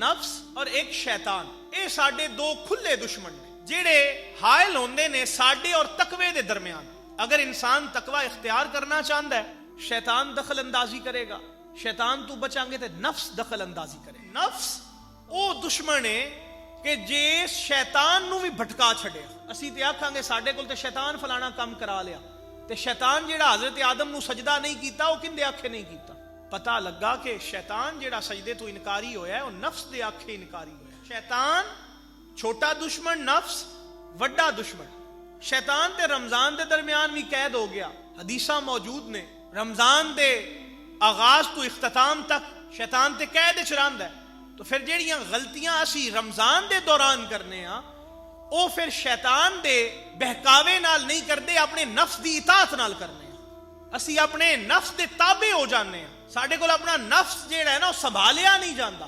नफ्स और एक शैतान, ये साडे दो खुले दुश्मन ने जेड़े हायल होंदे ने साडे और तकवे दे दरमियान। अगर इंसान तकवा इख्तियार करना चाहता है, शैतान दखल अंदाजी करेगा, शैतान तू बचांगे तो नफ्स दखल अंदाजी करे। नफ्स वो दुश्मन है कि जे शैतान नू भी भटका छड़े। असी ते आखांगे साडे कोल ते शैतान फलाना काम करा लिया, ते शैतान जेड़ा हजरत आदम नू सजदा नहीं कीता वो किंदे आखे नहीं कीता। पता लगा कि शैतान जेड़ा सजदे तो इनकारी होया है वो नफ्स दे आखे इनकारी होया। शैतान छोटा दुश्मन, नफ्स वड्डा दुश्मन। शैतान ते रमजान दे दरमियान भी कैद हो गया। हदीसा मौजूद ने, रमजान दे आगाज तो इख्तिताम तक शैतान ते कैद च रहिंदा है। तो फिर जेड़ियां गलतियां असी रमजान दे दौरान करने आ, वो फिर शैतान दे बहकावे नाल नहीं करते, अपने नफ्स दी इताअत नाल करने आ। असी अपने नफ्स दे ताबे हो जाने आ। साडे कोल अपना नफ्स जेड़ा है ना वो संभालिया नहीं जाता।